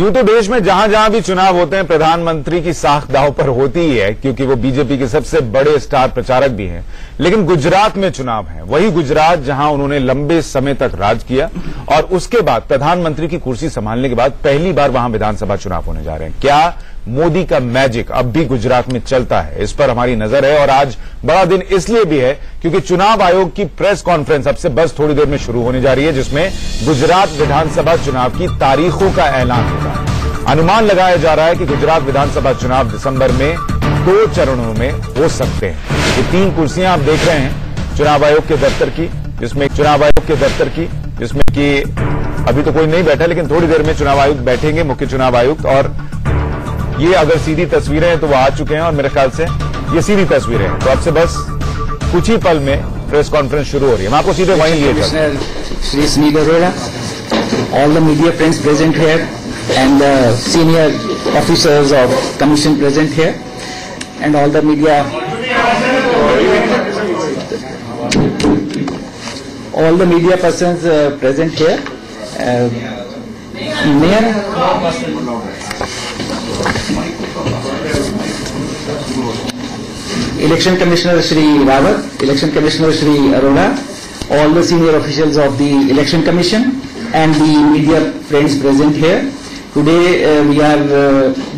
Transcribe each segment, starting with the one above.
यूं तो देश में जहां जहां भी चुनाव होते हैं प्रधानमंत्री की साख दांव पर होती ही है, क्योंकि वो बीजेपी के सबसे बड़े स्टार प्रचारक भी हैं। लेकिन गुजरात में चुनाव है, वही गुजरात जहां उन्होंने लंबे समय तक राज किया और उसके बाद प्रधानमंत्री की कुर्सी संभालने के बाद पहली बार वहां विधानसभा चुनाव होने जा रहे हैं। क्या मोदी का मैजिक अब भी गुजरात में चलता है? इस पर हमारी नजर है। और आज बड़ा दिन इसलिए भी है क्योंकि चुनाव आयोग की प्रेस कॉन्फ्रेंस अब से बस थोड़ी देर में शुरू होने जा रही है, जिसमें गुजरात विधानसभा चुनाव की तारीखों का ऐलान होगा। अनुमान लगाया जा रहा है कि गुजरात विधानसभा चुनाव दिसंबर में 2 चरणों में हो सकते हैं। ये 3 कुर्सियां आप देख रहे हैं चुनाव आयोग के दफ्तर की, जिसमें कि अभी तो कोई नहीं बैठा, लेकिन थोड़ी देर में चुनाव आयुक्त बैठेंगे, मुख्य चुनाव आयुक्त। और ये अगर सीधी तस्वीरें हैं तो वो आ चुके हैं और मेरे ख्याल से ये सीधी तस्वीरें हैं, तो अब से बस कुछ ही पल में प्रेस कॉन्फ्रेंस शुरू हो रही है। मैं आपको सीधे वहीं लिए जाता हूं। Shri Sunil Arora, all the media friends present here and the senior officers of commission present here and all the media persons present here. Mayor, Election Commissioner Shri Rawat, Election Commissioner Shri Arora, all the senior officials of the Election Commission and the media friends present here. Today we are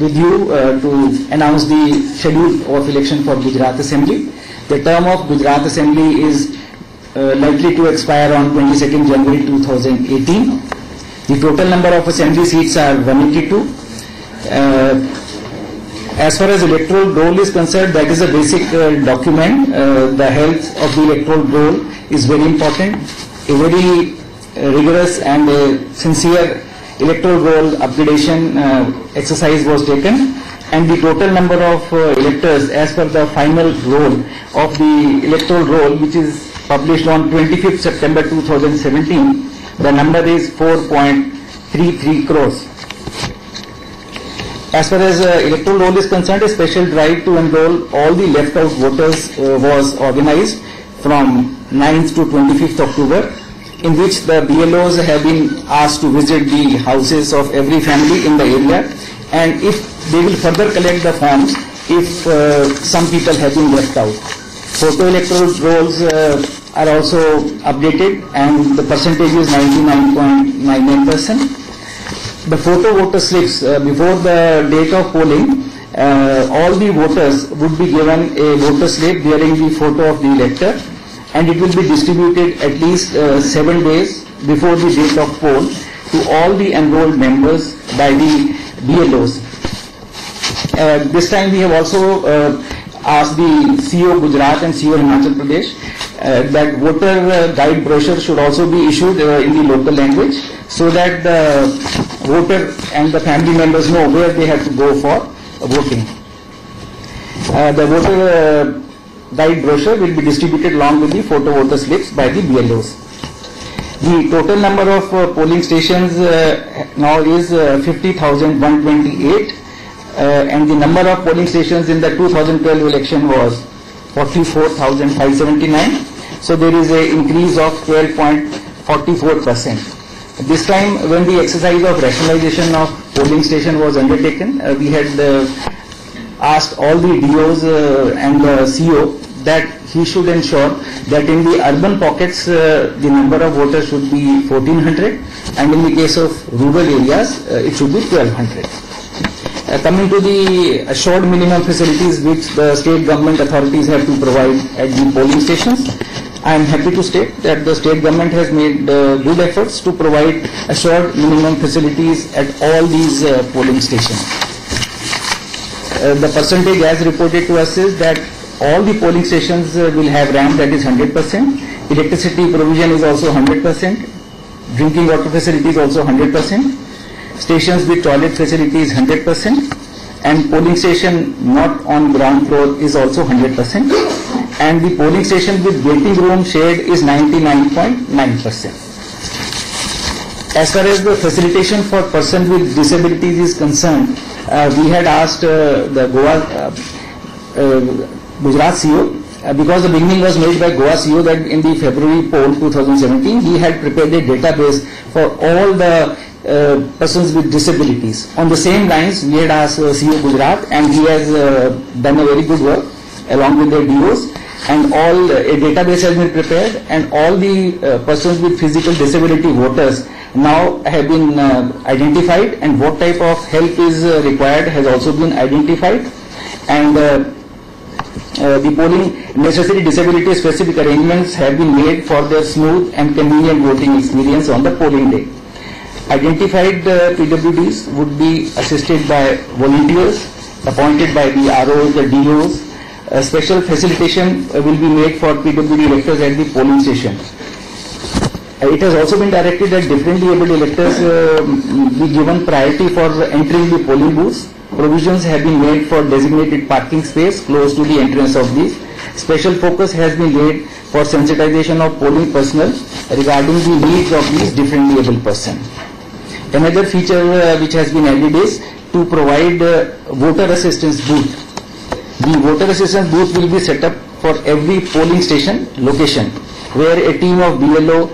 with you to announce the schedule of election for Gujarat Assembly. The term of Gujarat Assembly is likely to expire on 22nd January 2018. The total number of assembly seats are 182. As far as electoral roll is concerned, that is a basic document. The health of the electoral roll is very important. A very rigorous and sincere electoral roll upgradation exercise was taken, and the total number of electors as per the final roll of the electoral roll, which is published on 25th September 2017, the number is 4.33 crores. As far as electoral roll is concerned, a special drive to enroll all the left out voters was organized from 9th to 25th October, in which the BLOs have been asked to visit the houses of every family in the area, and if they will further collect the forms if some people have been left out. Photo electoral rolls are also updated and the percentage is 99.99%. The photo voter slips before the date of polling, all the voters would be given a voter slip bearing the photo of the elector, and it will be distributed at least 7 days before the date of poll to all the enrolled members by the BLOs. This time we have also asked the CEO Gujarat and CEO Himachal Pradesh that voter guide brochure should also be issued in the local language, so that the voter and the family members know where they have to go for voting. The voter guide brochure will be distributed along with the photo voter slips by the BLOs. The total number of polling stations now is 50,128, and the number of polling stations in the 2012 election was 44,579. So there is an increase of 12.44%. This time, when the exercise of rationalization of polling station was undertaken, we had asked all the DOs and the CO that he should ensure that in the urban pockets the number of voters should be 1400, and in the case of rural areas it should be 1200. Coming to the assured minimum facilities which the state government authorities have to provide at the polling stations, I am happy to state that the state government has made good efforts to provide assured minimum facilities at all these polling stations. The percentage as reported to us is that all the polling stations will have ramp, that is 100%. Electricity provision is also 100%. Drinking water facility is also 100%. Stations with toilet facility is 100%. And polling station not on ground floor is also 100%. And the polling station with waiting room shared is 99.9%. As far as the facilitation for persons with disabilities is concerned, we had asked the Gujarat CEO, because the beginning was made by Goa CEO that in the February poll 2017, he had prepared a database for all the persons with disabilities. On the same lines, we had asked CEO Gujarat, and he has done a very good work along with the DOs, and all a database has been prepared, and all the persons with physical disability voters now have been identified, and what type of help is required has also been identified, and the polling necessary disability specific arrangements have been made for their smooth and convenient voting experience on the polling day. Identified PWDs would be assisted by volunteers appointed by the ROs, the DOs. Special facilitation will be made for PWD electors at the polling station. It has also been directed that differently abled electors be given priority for entering the polling booths. Provisions have been made for designated parking space close to the entrance of these. Special focus has been laid for sensitization of polling personnel regarding the needs of these differently abled persons. Another feature which has been added is to provide voter assistance booth. The voter assistance booth will be set up for every polling station location, where a team of BLO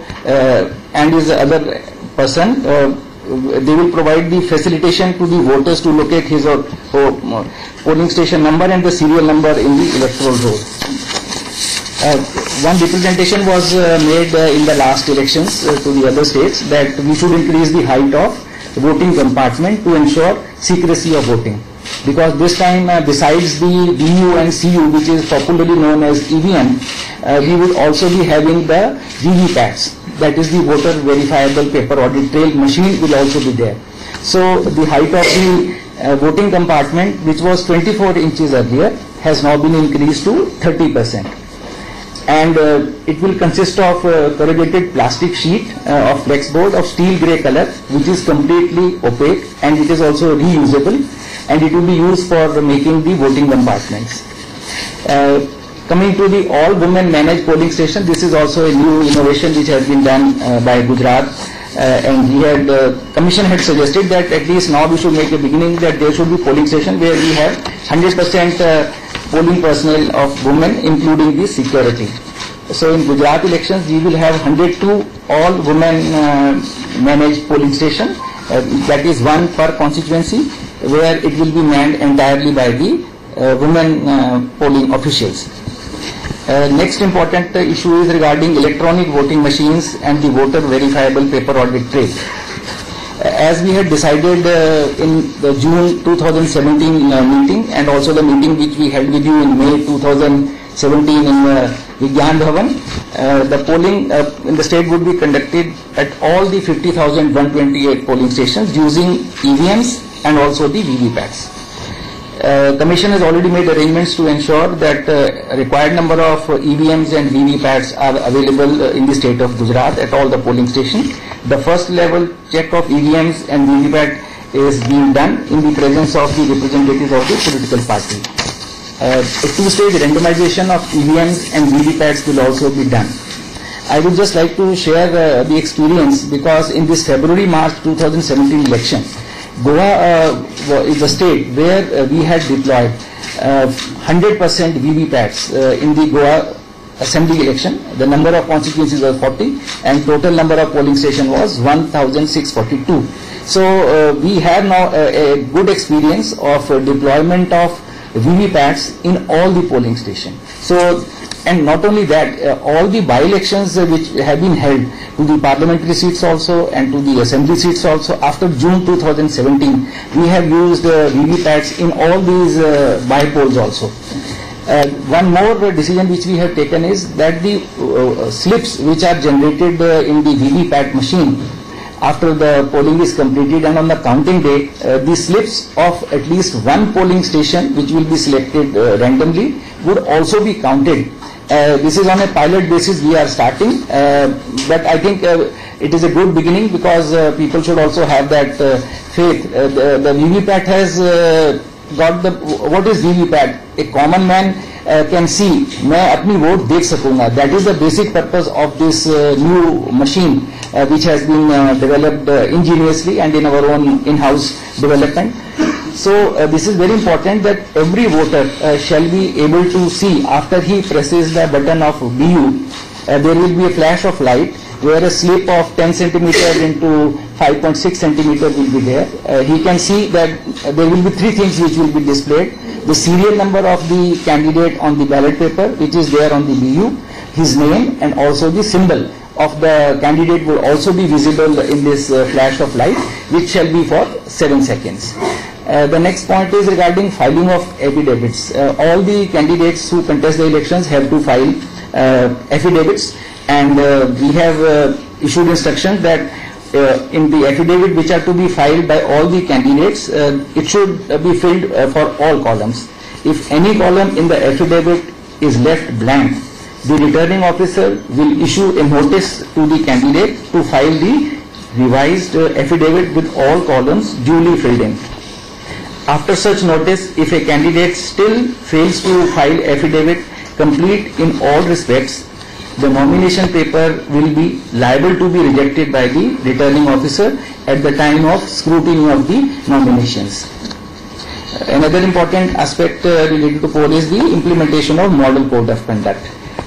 and his other person, they will provide the facilitation to the voters to locate his or polling station number and the serial number in the electoral roll. One representation was made in the last elections to the other states that we should increase the height of voting compartment to ensure secrecy of voting. Because this time, besides the BU and CU, which is popularly known as EVM, we would also be having the VVPATs, that is the voter verifiable paper audit trail machine will also be there. So the height of the voting compartment, which was 24 inches earlier, has now been increased to 30%. And it will consist of corrugated plastic sheet of flexboard of steel grey color, which is completely opaque, and it is also reusable, and it will be used for making the voting compartments. Coming to the all women managed polling station, this is also a new innovation which has been done by Gujarat, and we had Commission had suggested that at least now we should make a beginning that there should be polling station where we have 100% polling personnel of women, including the security. So in Gujarat elections, we will have 102 all women managed polling station, that is one per constituency, where it will be manned entirely by the women polling officials. Next important issue is regarding electronic voting machines and the voter verifiable paper audit trail. As we had decided in the June 2017 meeting, and also the meeting which we held with you in May 2017 in Vigyan Bhavan, the polling in the state would be conducted at all the 50,128 polling stations using EVMs and also the VVPATs. Commission has already made arrangements to ensure that required number of EVMs and VVPATs are available in the state of Gujarat at all the polling stations. The first level check of EVMs and VVPAT is being done in the presence of the representatives of the political party. A two-stage randomization of EVMs and VVPATs will also be done. I would just like to share the experience, because in this February-March 2017 election, Goa is the state where we had deployed 100% VVPATs in the Goa assembly election. The number of constituencies was 40 and total number of polling stations was 1,642. So we have now a good experience of deployment of VVPATs in all the polling stations. So, and not only that, all the by-elections which have been held to the parliamentary seats also and to the assembly seats also after June 2017, we have used VVPATs in all these by-polls also. One more decision which we have taken is that the slips which are generated in the VVPAT machine after the polling is completed and on the counting day, the slips of at least one polling station which will be selected randomly would also be counted. This is on a pilot basis we are starting, but I think it is a good beginning, because people should also have that faith. The VVPAT has got the, what is VVPAT? A common man can see, मैं अपनी vote देख सकूंगा. That is the basic purpose of this new machine which has been developed ingeniously and in our own in-house development. So this is very important that every voter shall be able to see after he presses the button of BU, there will be a flash of light where a slip of 10 centimeter into 5.6 centimeter will be there. He can see that there will be three things which will be displayed. The serial number of the candidate on the ballot paper, which is there on the BU, his name, and also the symbol of the candidate will also be visible in this flash of light, which shall be for 7 seconds. The next point is regarding filing of affidavits. All the candidates who contest the elections have to file affidavits, and we have issued instructions that in the affidavit which are to be filed by all the candidates, it should be filled for all columns. If any column in the affidavit is left blank, the returning officer will issue a notice to the candidate to file the revised affidavit with all columns duly filled in. After such notice, if a candidate still fails to file affidavit complete in all respects, the nomination paper will be liable to be rejected by the returning officer at the time of scrutiny of the nominations. Another important aspect related to poll is the implementation of Model Code of Conduct.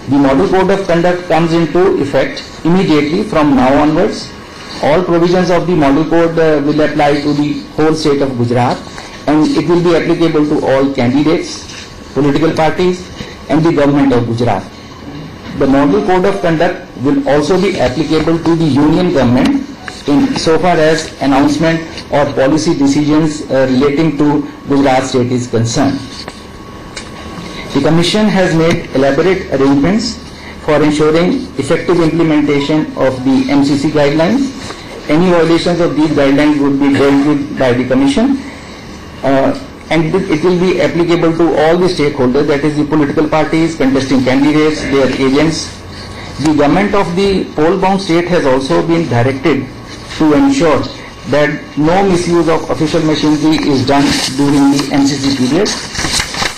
The Model Code of Conduct comes into effect immediately from now onwards. All provisions of the Model Code will apply to the whole state of Gujarat, and it will be applicable to all candidates, political parties, and the government of Gujarat. The Model Code of Conduct will also be applicable to the union government in so far as announcement or policy decisions relating to Gujarat state is concerned. The Commission has made elaborate arrangements for ensuring effective implementation of the MCC guidelines. Any violations of these guidelines would be dealt with by the Commission, and it will be applicable to all the stakeholders, that is the political parties, contesting candidates, their agents. The government of the poll-bound state has also been directed to ensure that no misuse of official machinery is done during the MCC period.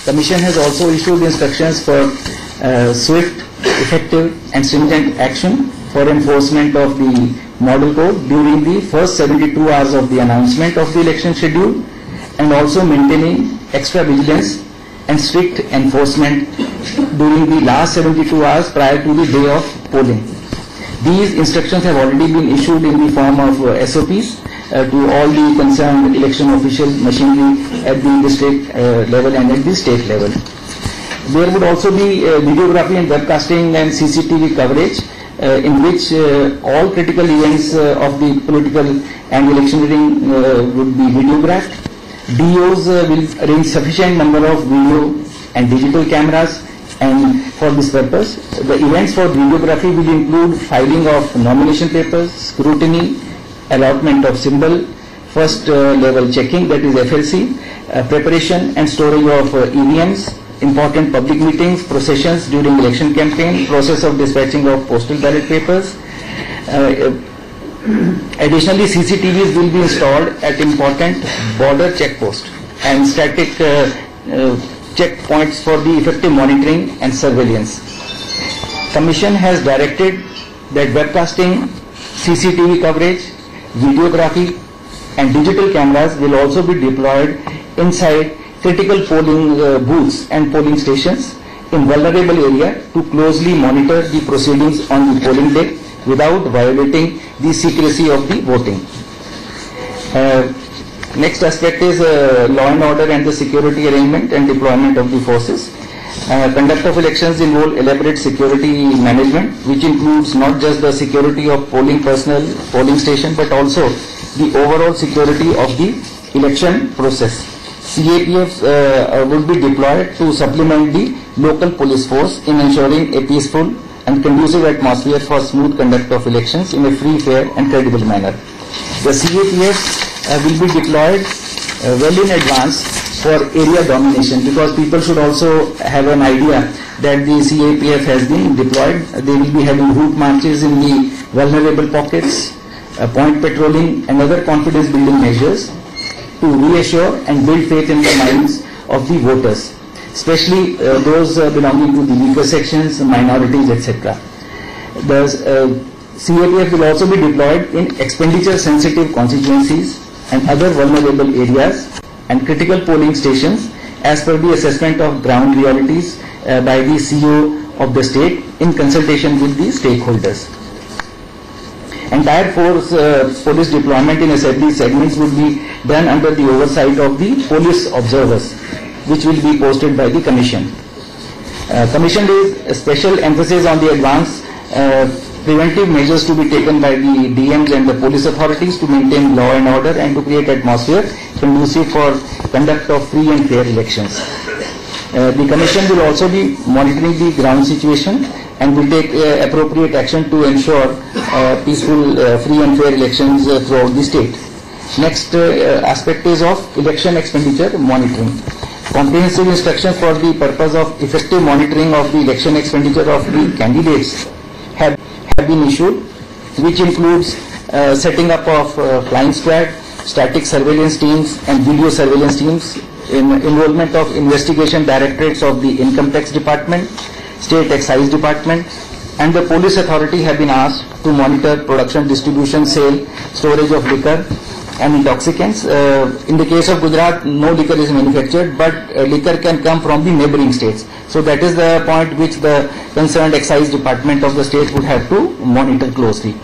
Commission has also issued instructions for swift, effective and stringent action for enforcement of the Model Code during the first 72 hours of the announcement of the election schedule, and also maintaining extra vigilance and strict enforcement during the last 72 hours prior to the day of polling. These instructions have already been issued in the form of SOPs to all the concerned election official machinery at the district level and at the state level. There would also be videography and webcasting and CCTV coverage in which all critical events of the political and electioneering would be videographed. DOs will arrange sufficient number of video and digital cameras, and for this purpose, the events for videography will include filing of nomination papers, scrutiny, allotment of symbol, first level checking, that is FLC, preparation and storage of EVMs, important public meetings, processions during election campaign, process of dispatching of postal ballot papers. Additionally, CCTVs will be installed at important border checkposts and static checkpoints for the effective monitoring and surveillance. Commission has directed that webcasting, CCTV coverage, videography and digital cameras will also be deployed inside critical polling booths and polling stations in vulnerable area to closely monitor the proceedings on the polling day without violating the secrecy of the voting. Next aspect is law and order and the security arrangement and deployment of the forces. Conduct of elections involve elaborate security management, which includes not just the security of polling personnel, polling station, but also the overall security of the election process. CAPF will be deployed to supplement the local police force in ensuring a peaceful and conducive atmosphere for smooth conduct of elections in a free, fair and credible manner. The CAPF will be deployed well in advance for area domination, because people should also have an idea that the CAPF has been deployed. They will be having route marches in the vulnerable pockets, point patrolling and other confidence building measures to reassure and build faith in the minds of the voters, especially those belonging to the weaker sections, minorities, etc. The CAPF will also be deployed in expenditure sensitive constituencies and other vulnerable areas and critical polling stations as per the assessment of ground realities by the CEO of the state in consultation with the stakeholders. Entire police deployment in assembly segments would be done under the oversight of the police observers, which will be posted by the Commission. Commission lays a special emphasis on the advanced preventive measures to be taken by the DMs and the police authorities to maintain law and order and to create atmosphere conducive for conduct of free and fair elections. The Commission will also be monitoring the ground situation and will take appropriate action to ensure peaceful, free and fair elections throughout the state. Next aspect is of election expenditure monitoring. Comprehensive instructions for the purpose of effective monitoring of the election expenditure of the candidates have been issued, which includes setting up of flying squad, static surveillance teams and video surveillance teams, involvement of investigation directorates of the Income Tax Department, State Excise Department and the police authority have been asked to monitor production, distribution, sale, storage of liquor and intoxicants. In the case of Gujarat, no liquor is manufactured, but liquor can come from the neighboring states. So that is the point which the concerned excise department of the state would have to monitor closely.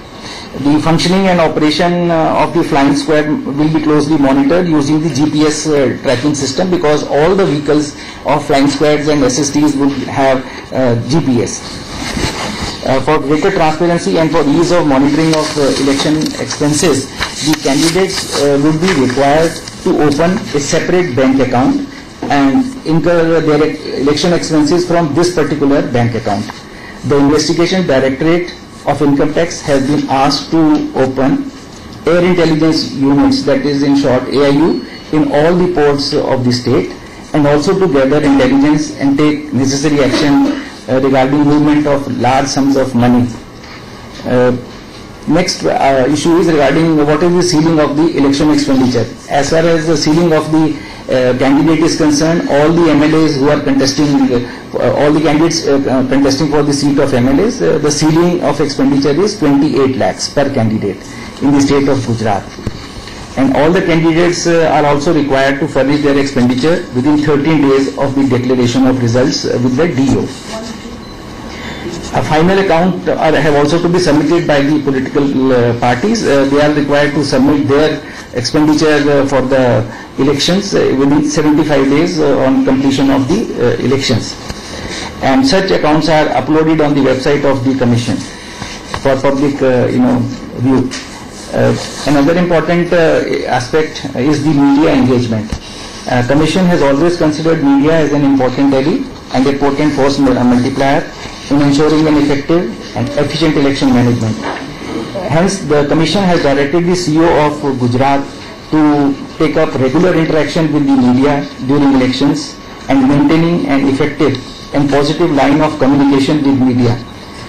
The functioning and operation of the flying squad will be closely monitored using the GPS tracking system, because all the vehicles of flying squads and SSTs would have GPS. For greater transparency and for ease of monitoring of election expenses, the candidates would be required to open a separate bank account and incur their election expenses from this particular bank account. The investigation directorate of income tax has been asked to open air intelligence units, that is in short AIU, in all the ports of the state, and also to gather intelligence and take necessary action regarding movement of large sums of money. Next issue is regarding what is the ceiling of the election expenditure. As far as the ceiling of the candidate is concerned, all the MLAs who are contesting, all the candidates contesting for the seat of MLAs, the ceiling of expenditure is 28 lakhs per candidate in the state of Gujarat. And all the candidates are also required to furnish their expenditure within 13 days of the declaration of results with the DO. A final account have also to be submitted by the political parties. They are required to submit their expenditure for the elections within 75 days on completion of the elections. And such accounts are uploaded on the website of the Commission for public view. Another important aspect is the media engagement. Commission has always considered media as an important ally and a potent force multiplier in ensuring an effective and efficient election management. Hence, the Commission has directed the CEO of Gujarat to take up regular interaction with the media during elections and maintaining an effective and positive line of communication with media.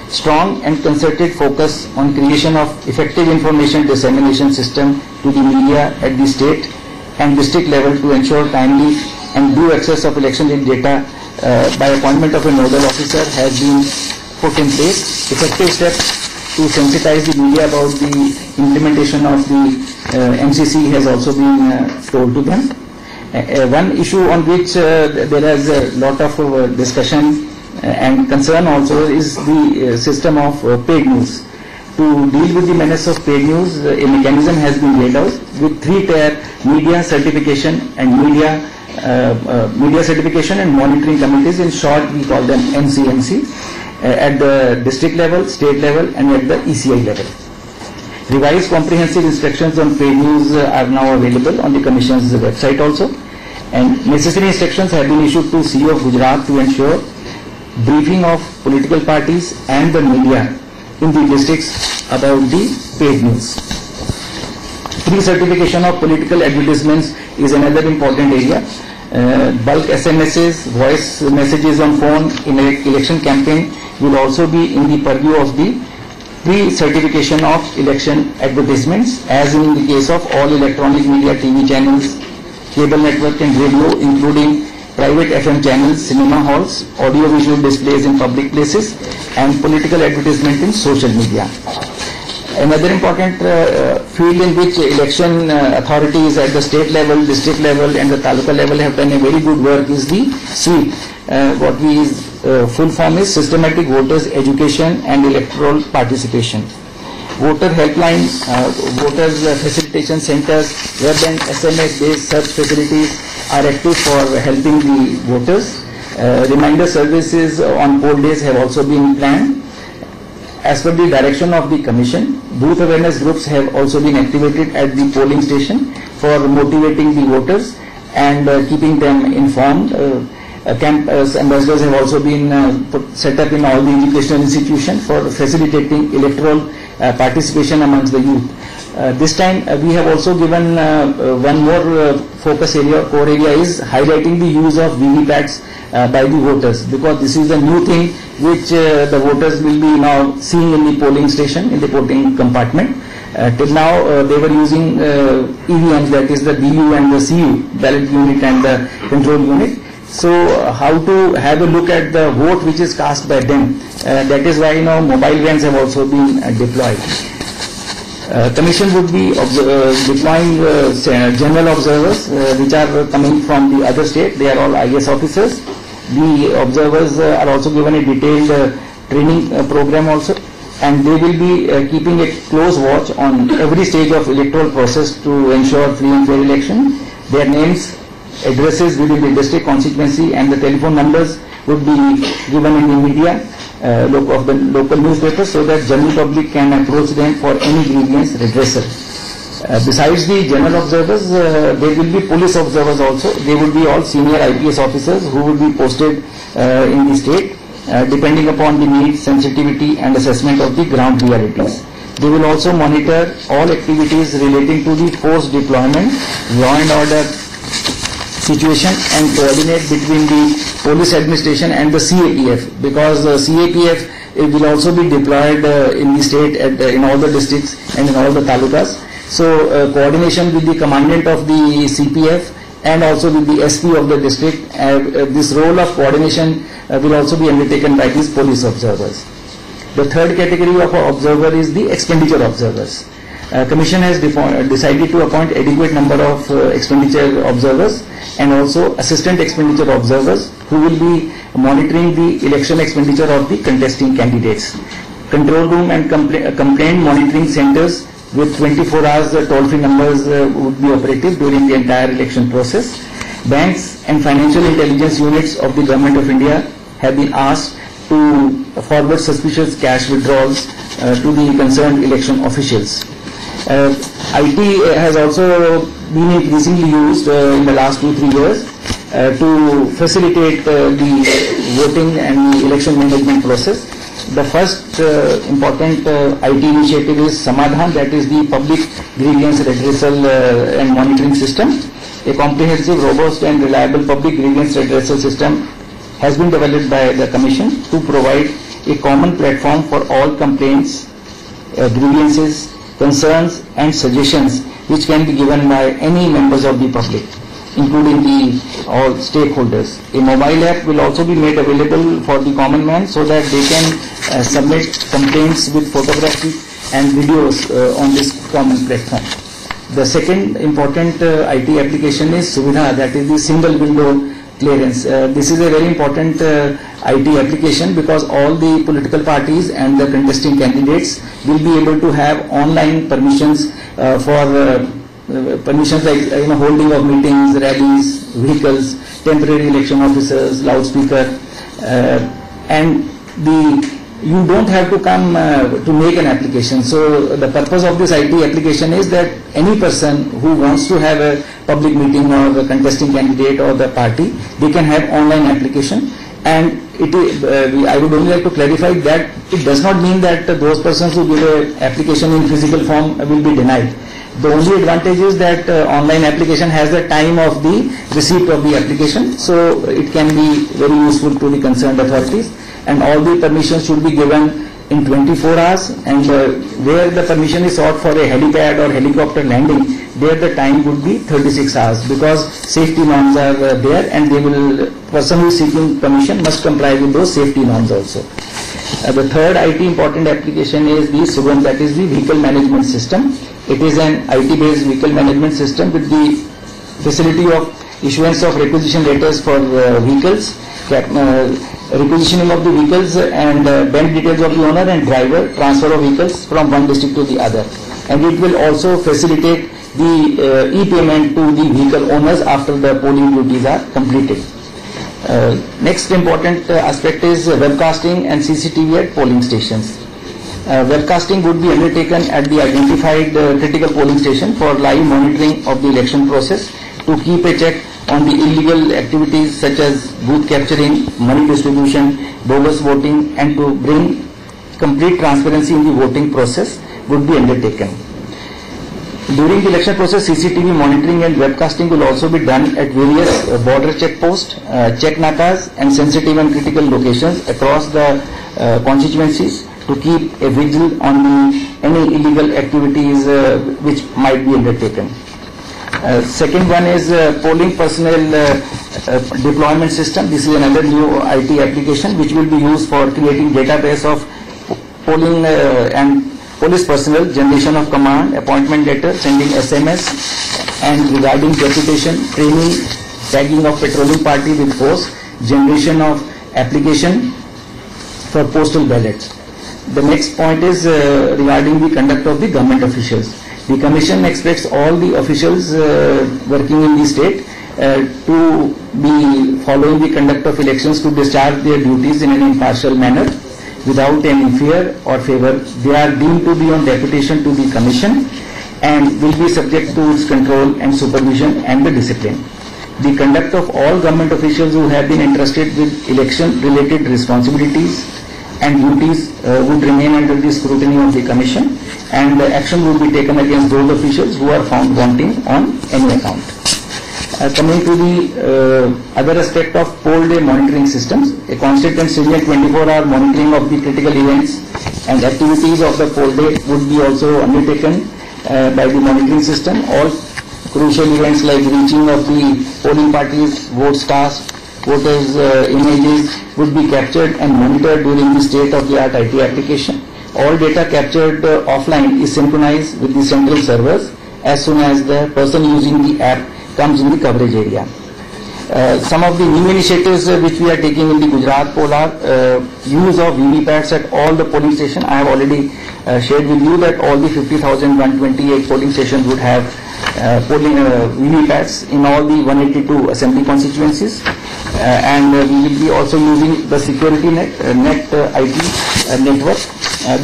Strong and concerted focus on creation of effective information dissemination system to the media at the state and district level to ensure timely and due access of election data by appointment of a nodal officer has been put in place. Effective steps to sensitize the media about the implementation of the MCC has also been told to them. One issue on which there is a lot of discussion and concern also is the system of paid news. To deal with the menace of paid news, a mechanism has been laid out with 3-tier media certification and media certification and monitoring committees. In short, we call them NCMC, at the district level, state level and at the ECI level. Revised comprehensive instructions on paid news are now available on the Commission's website also, and necessary instructions have been issued to CEO of Gujarat to ensure briefing of political parties and the media in the districts about the paid news. Pre-certification of political advertisements is another important area. Bulk SMSs, voice messages on phone in an election campaign will also be in the purview of the pre-certification of election advertisements, as in the case of all electronic media, TV channels, cable network and radio, including private FM channels, cinema halls, audio-visual displays in public places, and political advertisement in social media. Another important field in which election authorities at the state level, district level and the taluka level have done a very good work is the SWEEP. What we full form is Systematic Voters Education and Electoral Participation. voter helpline, voters facilitation centers, web and SMS-based search facilities are active for helping the voters. Reminder services on poll days have also been planned. As per the direction of the Commission, booth awareness groups have also been activated at the polling station for motivating the voters and keeping them informed. Camp ambassadors have also been set up in all the educational institutions for facilitating electoral participation amongst the youth. This time we have also given one more focus area, core area is highlighting the use of VVPATs by the voters, because this is a new thing which the voters will be now seeing in the polling station, in the voting compartment. Till now they were using EVMs, that is the BU and the CU, ballot unit and the control unit. So how to have a look at the vote which is cast by them, that is why now mobile vans have also been deployed. Commission would be deploying general observers which are coming from the other state. They are all IS officers. The observers are also given a detailed training program also, and they will be keeping a close watch on every stage of electoral process to ensure free and fair election. Their names, addresses within the district constituency and the telephone numbers would be given in the media of the local newspapers, so that general public can approach them for any grievance redressal. Besides the general observers, there will be police observers also. They will be all senior IPS officers who will be posted in the state depending upon the need, sensitivity and assessment of the ground realities. They will also monitor all activities relating to the force deployment, law and order situation, and coordinate between the police administration and the CAPF, because CAPF will also be deployed in the state in all the districts and in all the talukas. So coordination with the commandant of the CPF and also with the SP of the district, this role of coordination will also be undertaken by these police observers. The third category of observer is the expenditure observers. Commission has decided to appoint adequate number of expenditure observers and also assistant expenditure observers who will be monitoring the election expenditure of the contesting candidates. Control room and complaint monitoring centers with 24 hours toll-free numbers would be operative during the entire election process. Banks and financial intelligence units of the Government of India have been asked to forward suspicious cash withdrawals to the concerned election officials. IT has also been increasingly used in the last 2-3 years to facilitate the voting and the election management process. The first important IT initiative is Samadhan, that is the public grievance redressal and monitoring system. A comprehensive, robust and reliable public grievance redressal system has been developed by the Commission to provide a common platform for all complaints, grievances, concerns and suggestions which can be given by any members of the public, including the all stakeholders. A mobile app will also be made available for the common man so that they can submit complaints with photography and videos on this common platform. The second important IT application is Suvidha, that is the single window clearance. This is a very important IT application because all the political parties and the contesting candidates will be able to have online permissions for permissions like holding of meetings, rallies, vehicles, temporary election officers, loudspeaker, and you don't have to come to make an application. So the purpose of this IT application is that any person who wants to have a public meeting or the contesting candidate or the party, they can have online application. And I would only like to clarify that it does not mean that those persons who give an application in physical form will be denied. The only advantage is that online application has the time of the receipt of the application, so it can be very useful to the concerned authorities, and all the permissions should be given in 24 hours, and where the permission is sought for a helipad or helicopter landing, there the time would be 36 hours because safety norms are there, and person who is seeking permission must comply with those safety norms also. The third IT important application is the Sugam, that is the vehicle management system. It is an IT-based vehicle management system with the facility of issuance of requisition letters for vehicles, requisitioning of the vehicles and bank details of the owner and driver, transfer of vehicles from one district to the other. And it will also facilitate the e-payment to the vehicle owners after the polling duties are completed. Next important aspect is webcasting and CCTV at polling stations. Webcasting would be undertaken at the identified critical polling station for live monitoring of the election process, to keep a check on the illegal activities such as booth capturing, money distribution, bogus voting, and to bring complete transparency in the voting process would be undertaken. During the election process, CCTV monitoring and webcasting will also be done at various border checkposts, check nakas, and sensitive and critical locations across the constituencies, to keep a vigil on any illegal activities which might be undertaken. Second one is polling personnel deployment system. This is another new IT application which will be used for creating database of polling and police personnel, generation of command, appointment letter, sending SMS, and regarding deputation, training, tagging of patrolling party with post, generation of application for postal ballots. The next point is regarding the conduct of the government officials. The Commission expects all the officials working in the state to be following the conduct of elections, to discharge their duties in an impartial manner without any fear or favor. They are deemed to be on deputation to the Commission and will be subject to its control and supervision and the discipline. The conduct of all government officials who have been entrusted with election-related responsibilities and duties would remain under the scrutiny of the Commission, and action will be taken against those officials who are found wanting on any account. Coming to the other aspect of poll day monitoring systems, a constant and stringent 24-hour monitoring of the critical events and activities of the poll day would be also undertaken by the monitoring system. All crucial events like reaching of the polling parties, votes cast, voters' images would be captured and monitored during the state-of-the-art IT application. All data captured offline is synchronized with the central servers as soon as the person using the app comes in the coverage area. Some of the new initiatives which we are taking in the Gujarat poll are use of VVPATs at all the polling stations. I have already shared with you that all the 50,128 polling stations would have polling VVPATs in all the 182 assembly constituencies, and we will be also using the security net IT network,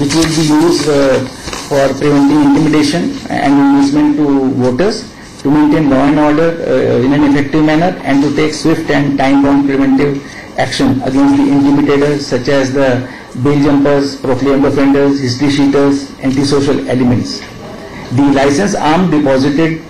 which will be used for preventing intimidation and inducement to voters, to maintain law and order in an effective manner, and to take swift and time-bound preventive action against the intimidators such as the bail jumpers, proclaimed offenders, history sheeters, antisocial elements. The license arm deposited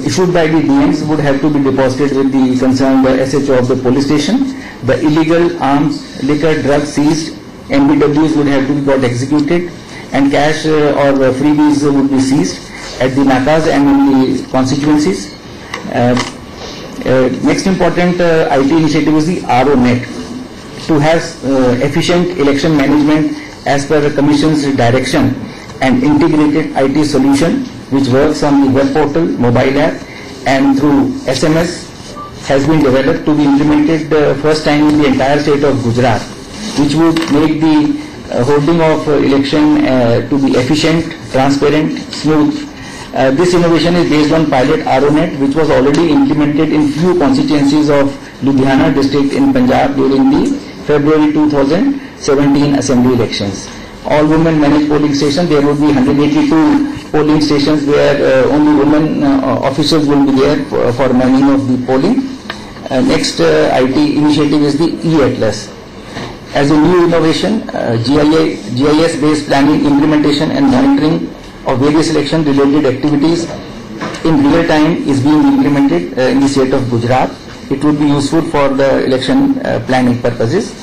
issued by the DMs would have to be deposited with the concerned SHO of the police station. The illegal arms, liquor, drugs seized, MBWs would have to be got executed, and cash or freebies would be seized at the nakas and in the constituencies. Next important IT initiative is the RO-Net, to have efficient election management as per the Commission's direction, and integrated IT solution which works on the web portal, mobile app, and through SMS has been developed to be implemented first time in the entire state of Gujarat, which would make the holding of election to be efficient, transparent, smooth. This innovation is based on pilot RO-Net, which was already implemented in few constituencies of Ludhiana district in Punjab during the February 2017 assembly elections. All women managed polling stations. There would be 182 polling stations where only women officials will be there for managing of the polling. Next IT initiative is the E-Atlas. As a new innovation, GIS-based planning, implementation and monitoring of various election-related activities in real time is being implemented in the state of Gujarat. It would be useful for the election planning purposes.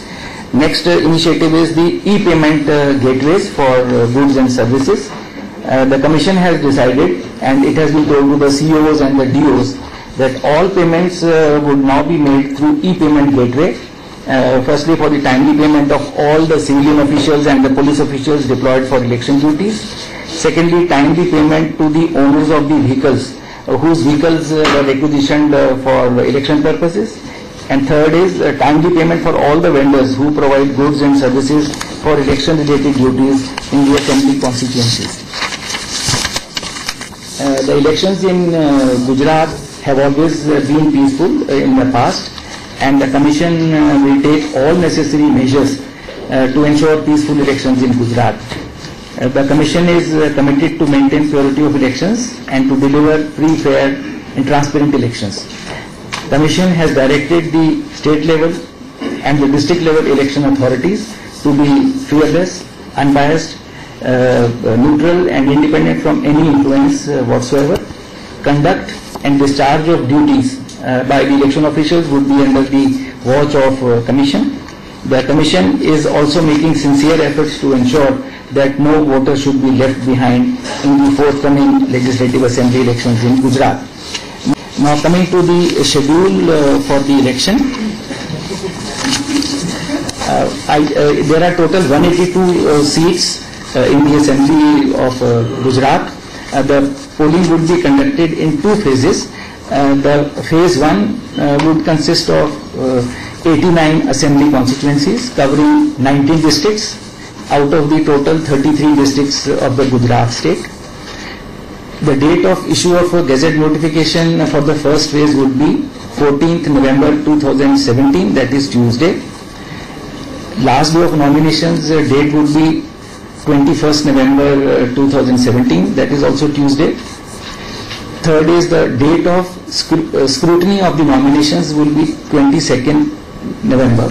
Next initiative is the e-payment gateways for goods and services. The Commission has decided, and it has been told to the CEOs and the DOs, that all payments would now be made through e-payment gateway. Firstly, for the timely payment of all the civilian officials and the police officials deployed for election duties. Secondly, timely payment to the owners of the vehicles whose vehicles were requisitioned for election purposes. And third is timely payment for all the vendors who provide goods and services for election-related duties in the assembly constituencies. The elections in Gujarat have always been peaceful in the past, and the Commission will take all necessary measures to ensure peaceful elections in Gujarat. The Commission is committed to maintain purity of elections and to deliver free, fair and transparent elections. The Commission has directed the state level and the district level election authorities to be fearless, unbiased, neutral and independent from any influence whatsoever. Conduct and discharge of duties by the election officials would be under the watch of Commission. The Commission is also making sincere efforts to ensure that no voter should be left behind in the forthcoming Legislative Assembly elections in Gujarat. Now coming to the schedule for the election. There are total 182 seats in the Assembly of Gujarat. The polling would be conducted in two phases. The phase 1 would consist of 89 assembly constituencies covering 19 districts out of the total 33 districts of the Gujarat state. The date of issue of a gazette notification for the first phase would be 14th November 2017, that is Tuesday. Last day of nominations date would be 21st November 2017, that is also Tuesday. Third is the date of scrutiny of the nominations will be 22nd November.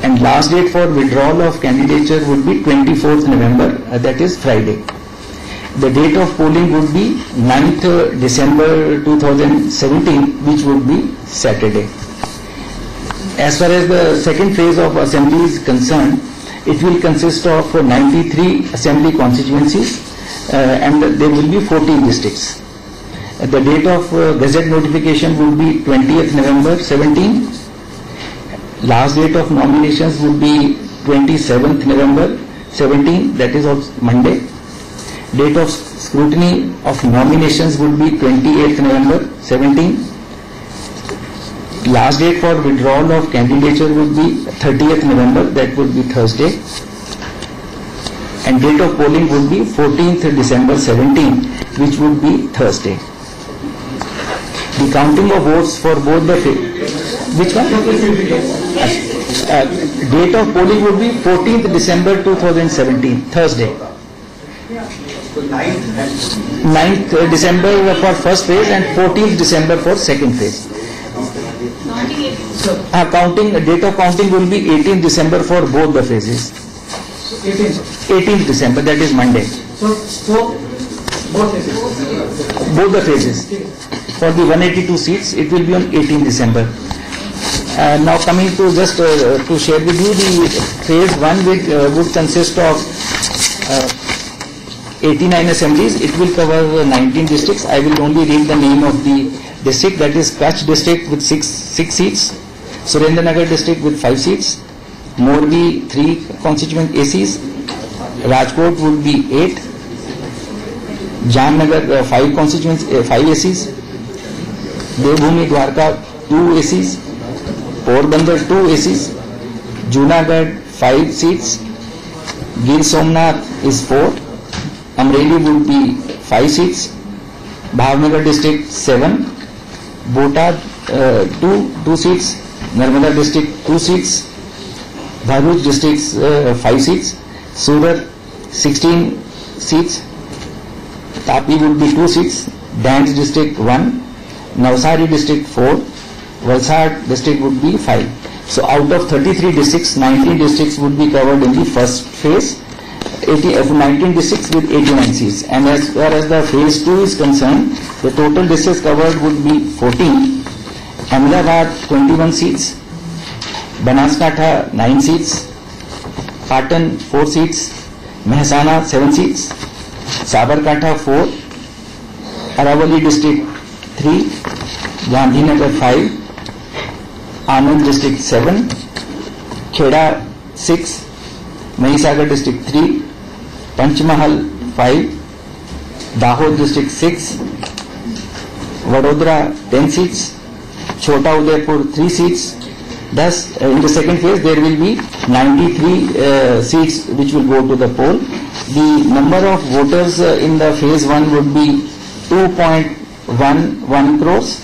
And last date for withdrawal of candidature would be 24th November, that is Friday. The date of polling would be 9th December 2017, which would be Saturday. As far as the second phase of assembly is concerned, it will consist of 93 assembly constituencies and there will be 14 districts. The date of gazette notification would be 20th November 17. Last date of nominations would be 27th November 17, that is also Monday. Date of scrutiny of nominations would be 28th November 17. Last date for withdrawal of candidature would be 30th November, that would be Thursday. And date of polling would be 14th December 17, which would be Thursday. The counting of votes for both the which one? Date of polling would be 14th December 2017, Thursday. 9th December for first phase and 14th December for second phase. Date of counting will be 18th December for both the phases. 18th December, that is Monday. So Both the phases. For the 182 seats, it will be on 18th December. Now coming to just to share with you the phase 1, which would consist of 89 assemblies. It will cover 19 districts. I will only read the name of the district, that is Kutch district with 6 seats, Surendranagar district with 5 seats, Morbi 3 constituent ACs, Rajkot would be 8, Jamnagar 5 constituents 5 ACs, Devbhumi Dwarka 2 ACs, Porbandar 2 ACs, Junagadh 5 seats, Gir Somnath is 4, Amreli would be 5 seats, Bhavnagar district 7, Botad 2 seats, Narmada district 2 seats, Bharuch district 5 seats, Surat 16 seats, Tapi would be 2 seats, Dange district 1, Navsari district 4, Valsad district would be 5. So out of 33 districts, 19 districts would be covered in the first phase, 19 districts with 89 seats. And as far as the phase 2 is concerned, the total districts covered would be 14. Ahmedabad 21 seats, Banaskantha 9 seats, Patan 4 seats, Mehsana 7 seats, Sabarkantha 4, Aravali district 3, Gandhinagar 5, Anand district 7, Kheda 6, Mahisagar district 3, Panchmahal 5, Dahod district 6, Vadodara 10 seats, Chota Udaipur 3 seats. Thus, in the second phase, there will be 93 seats which will go to the poll. The number of voters in the phase 1 would be 2.11 crores,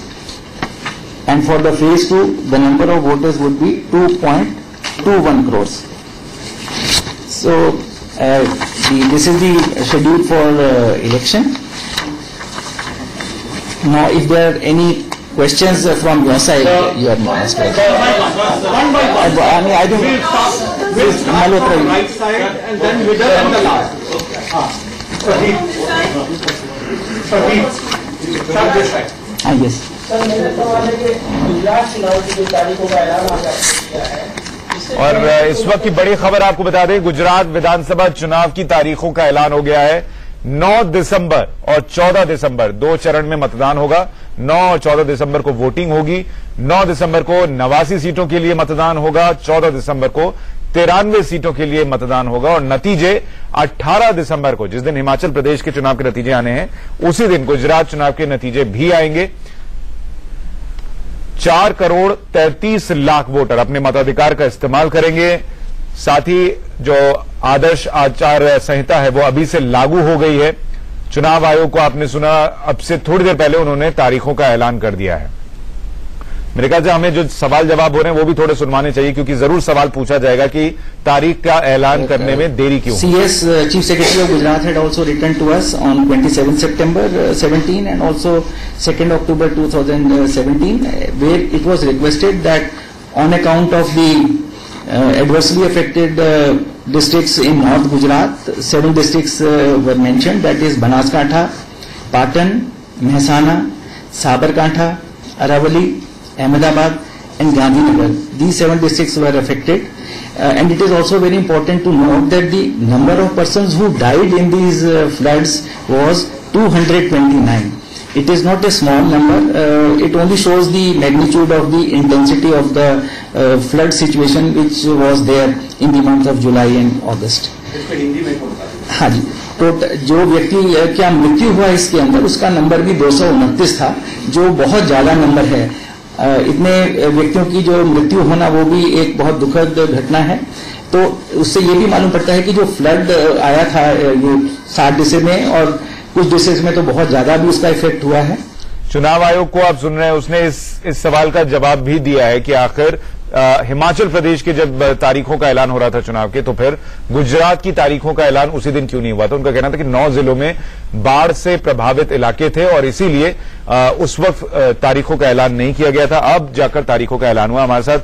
and for the phase 2, the number of voters would be 2.21 crores. So, this is the schedule for election. Now, if there are any questions from your side, you are asked. I think we'll start from right side and then middle and the last. Start this side. Yes. और इस वक्त की बड़ी खबर आपको बता दें, गुजरात विधानसभा चुनाव की तारीखों का ऐलान हो गया है। 9 दिसंबर और 14 दिसंबर 2 चरण में मतदान होगा। 9 और 14 दिसंबर को वोटिंग होगी। 9 दिसंबर को 89 सीटों के लिए मतदान होगा। 14 दिसंबर को 93 सीटों के लिए मतदान होगा और नतीजे 18 दिसंबर को, जिस दिन हिमाचल प्रदेश के चुनाव के नतीजे आने हैं, उसी दिन गुजरात चुनाव के नतीजे भी आएंगे। 4 करोड़ 33 लाख वोटर अपने मताधिकार का इस्तेमाल करेंगे। साथ ही जो आदर्श आचार संहिता है वो अभी से लागू हो गई है। चुनाव आयोग को आपने सुना, अब से थोड़ी देर पहले उन्होंने तारीखों का ऐलान कर दिया है। मेरे ख्याल से हमें जो सवाल जवाब हो रहे हैं वो भी थोड़े सुनवाने चाहिए, क्योंकि जरूर सवाल पूछा जाएगा कि तारीख का ऐलान करने में देरी क्यों। CS Chief Secretary of Gujarat had also written to us on 27 September 17 and also 2nd October 2017, where it was requested that on account of the adversely affected districts in North Gujarat, 7 districts were mentioned, that is Banaskantha, Patan, Mehsana, Sabarkantha, Aravalli, Ahmedabad and Gandhinagar. These 7 districts were affected, and it is also very important to note that the number of persons who died in these floods was 229. It is not a small number. It only shows the magnitude of the intensity of the flood situation which was there in the month of July and August. हाँ जी, तो जो व्यक्ति क्या मृत्यु हुआ इसके अंदर, उसका नंबर भी 229 था, जो बहुत ज्यादा नंबर है। इतने व्यक्तियों की जो मृत्यु होना वो भी एक बहुत दुखद घटना है। तो उससे ये भी मालूम पड़ता है कि जो फ्लड आया था ये 60 डिस्ट्रिक्ट में और कुछ डिस्ट्रिक्ट में तो बहुत ज्यादा भी उसका इफेक्ट हुआ है। चुनाव आयोग को आप सुन रहे हैं, उसने इस सवाल का जवाब भी दिया है कि आखिर हिमाचल प्रदेश के जब तारीखों का ऐलान हो रहा था चुनाव के, तो फिर गुजरात की तारीखों का ऐलान उसी दिन क्यों नहीं हुआ था। उनका कहना था कि 9 जिलों में बाढ़ से प्रभावित इलाके थे और इसीलिए उस वक्त तारीखों का ऐलान नहीं किया गया था। अब जाकर तारीखों का ऐलान हुआ। हमारे साथ